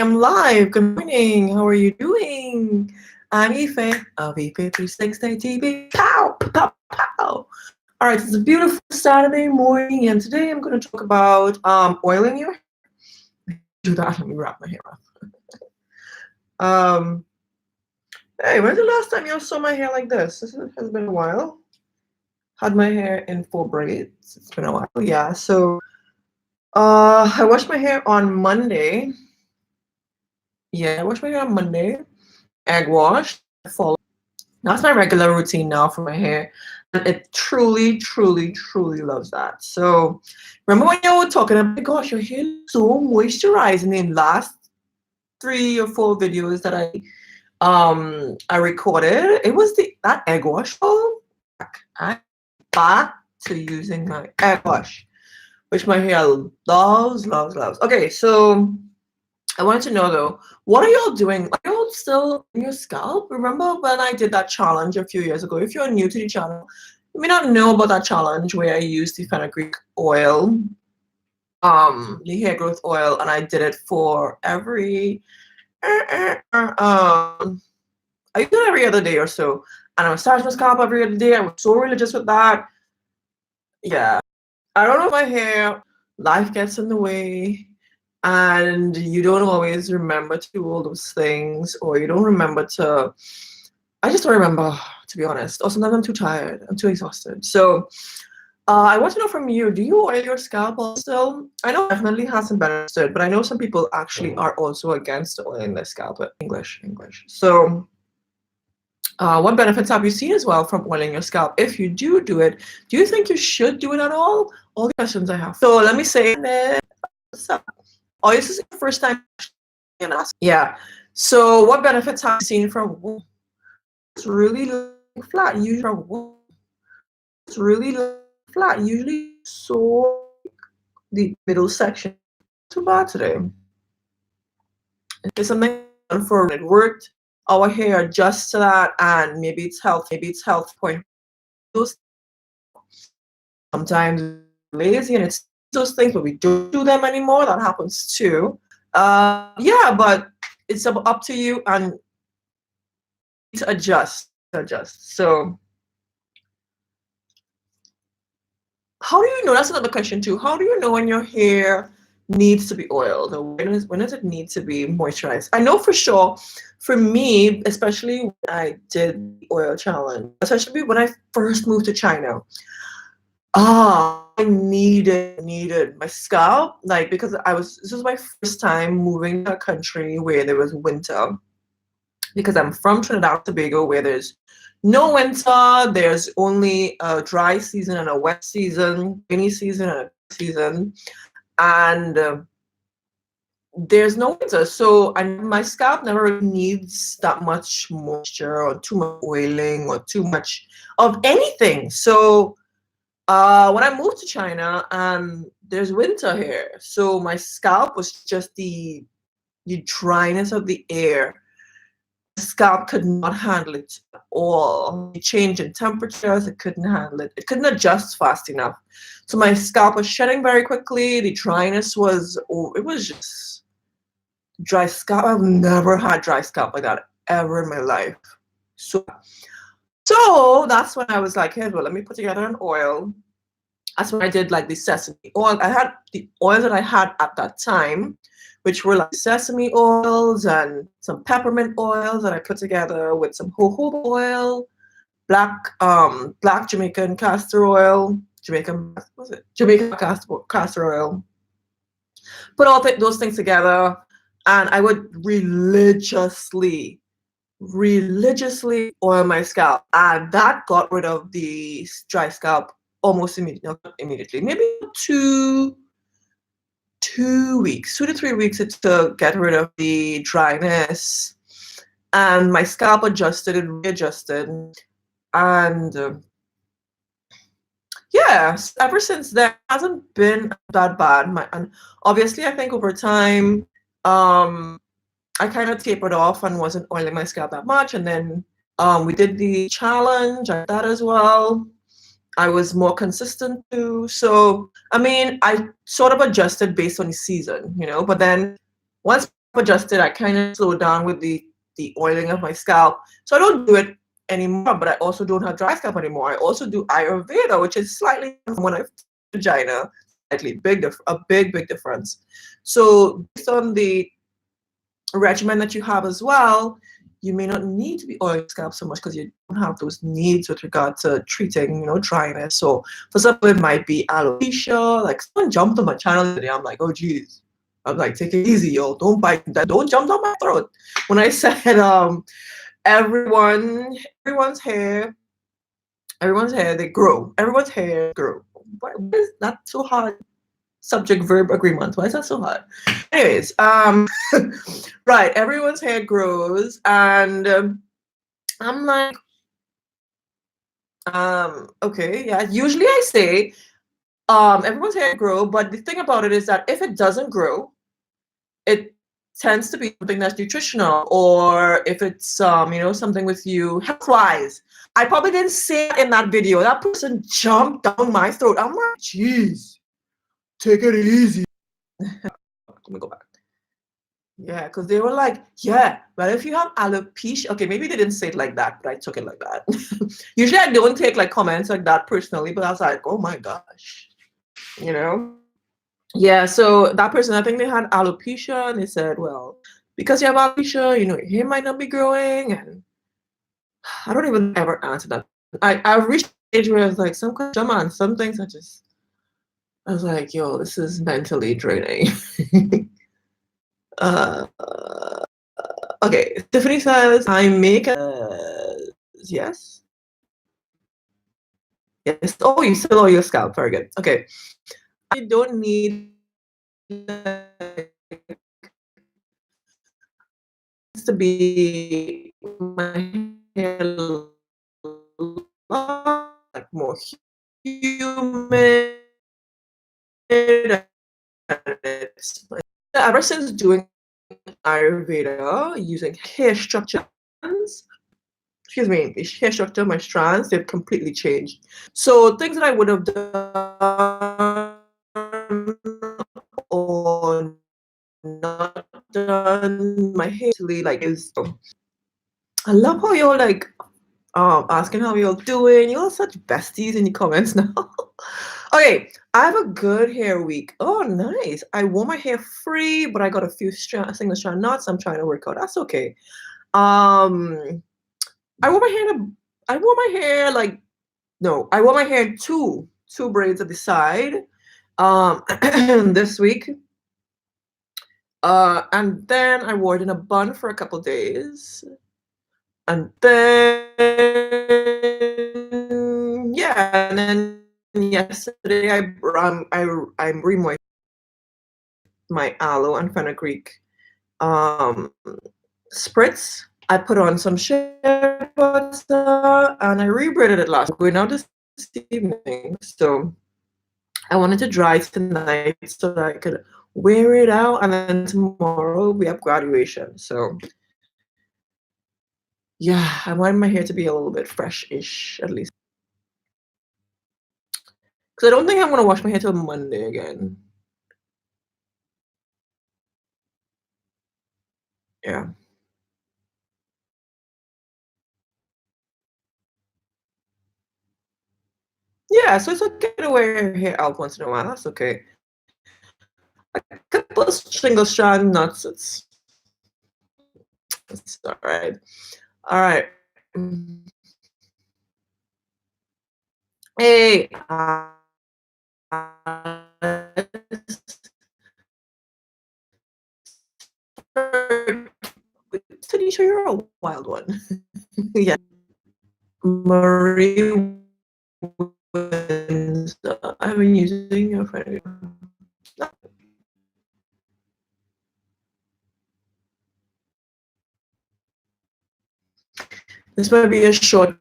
am live. Good morning. How are you doing? I'm Ife of Ife360 TV. Pow, pow, pow. All right, it's a beautiful Saturday morning, and today I'm going to talk about oiling your hair. Do that. Let me wrap my hair up. Hey, when's the last time you saw my hair like this? This has been a while. Had my hair in 4 braids. It's been a while. Yeah. So, I washed my hair on Monday. Yeah, I washed my hair on Monday. Egg wash. That's my regular routine now for my hair. And it truly, truly, truly loves that. So remember when you were talking about, gosh, your hair is so moisturized in the last 3 or 4 videos that I recorded. It was that egg wash. Oh, I'm back to using my egg wash, which my hair loves, loves, loves. Okay, so I wanted to know though, what are y'all doing? Are y'all still in your scalp? Remember when I did that challenge a few years ago? If you're new to the channel, you may not know about that challenge where I used the fenugreek oil, the hair growth oil, and I did it for every I used it every other day or so. And I massaged my scalp every other day. I was so religious with that. Yeah. I don't know if my hair, life gets in the way, and you don't always remember to do all those things, or you don't remember to, I just don't remember, to be honest. Or sometimes I'm too tired, I'm too exhausted. So I want to know from you, do you oil your scalp still? I know it definitely hasn't been understood, but I know some people actually are also against oiling their scalp. English. So what benefits have you seen as well from oiling your scalp? If you do it, do you think you should do it at all? All the questions I have. So let me say, what's up? Oh, this is the first time you can ask. Yeah. So what benefits have you seen from it's really flat? Usually from it's really flat. Usually so the middle section. Too bad today. It's something for it worked. Our hair adjusts to that, and maybe it's health point. Those sometimes lazy and it's those things, but we don't do them anymore. That happens too. Yeah, but it's up to you and to adjust. So how do you know? That's another question too. How do you know when your hair needs to be oiled, or when does it need to be moisturized? I know for sure. For me, especially when I did the oil challenge, especially when I first moved to China. I needed my scalp, like, because this was my first time moving to a country where there was winter, because I'm from Trinidad and Tobago, where there's no winter, there's only a dry season and a wet season, rainy season and a season, and there's no winter. So my scalp never really needs that much moisture or too much oiling or too much of anything. So when I moved to China, there's winter here, so my scalp was just the dryness of the air. The scalp could not handle it at all. The change in temperatures, it couldn't handle it. It couldn't adjust fast enough. So my scalp was shedding very quickly. The dryness was, it was just dry scalp. I've never had dry scalp like that ever in my life. So that's when I was like, hey, well, let me put together an oil. That's when I did like the sesame oil. I had the oils that I had at that time, which were like sesame oils and some peppermint oils that I put together with some jojoba oil, black Jamaican castor oil, Jamaican castor oil. Put all those things together, and I would religiously oil my scalp, and that got rid of the dry scalp almost immediately. Maybe 2 weeks, 2 to 3 weeks to get rid of the dryness, and my scalp adjusted and readjusted, and yeah, ever since then it hasn't been that bad. And obviously I think over time I kind of tapered off and wasn't oiling my scalp that much, and then we did the challenge and that as well. I was more consistent too. So I mean, I sort of adjusted based on the season, but then once adjusted. I kind of slowed down with the oiling of my scalp, so I don't do it anymore. But I also don't have dry scalp anymore. I also do Ayurveda, which is slightly different when I vagina, slightly a big difference. So based on the regimen that you have as well, you may not need to be oiling scalp so much because you don't have those needs with regard to treating, dryness. So for some people, it might be alopecia. Like someone jumped on my channel today. I'm like, oh geez. I'm like, take it easy, yo. Don't bite that. Don't jump down my throat. When I said everyone's hair, they grow. Everyone's hair grow. Why is that so hard? Subject verb agreement. Why is that so hard? Anyways, right, everyone's hair grows, and I'm like, okay, yeah. Usually I say, everyone's hair grow, but the thing about it is that if it doesn't grow, it tends to be something that's nutritional, or if it's something with you health wise. I probably didn't say it in that video. That person jumped down my throat. I'm like, jeez, take it easy. Let me go back. Yeah, because they were like, yeah, well, if you have alopecia, okay, maybe they didn't say it like that, but I took it like that. Usually I don't take like comments like that personally, but I was like, oh my gosh, you know? Yeah, so that person, I think they had alopecia, and they said, well, because you have alopecia, your hair might not be growing, and I don't even ever answer that. I've reached an age where it's like some things I was like, yo, this is mentally draining. uh, okay, Tiffany says, I make yes. Yes. Oh, you still oil your scalp. Very good. Okay. I don't need to be my hair like more humid. Ever since doing Ayurveda using hair structure, excuse me, hair structure, my strands, they've completely changed. So things that I would have done or not done, my hair like is. I love how you're like asking how you're doing. You're such besties in the comments now. Okay, I have a good hair week. Oh, nice. I wore my hair free, but I got a few single strand knots. I'm trying to work out. That's okay. I wore my hair. I wore my hair like no. I wore my hair in two braids at the side. This week. And then I wore it in a bun for a couple days. And then yeah, and then yesterday I remoisturized my aloe and fenugreek spritz. I put on some shea butter and I rebraided it last. We're going out this evening, so I wanted to dry tonight so that I could wear it out, and then tomorrow we have graduation. So yeah, I wanted my hair to be a little bit fresh-ish at least. Because I don't think I'm gonna wash my hair till Monday again. Yeah. Yeah, so it's okay to wear your hair out once in a while. That's okay. A couple of single strand knots, it's all right. All right. Hey, Tanisha, you're a wild one. Yeah. Marie wins. I've been using your friend. This might be a short.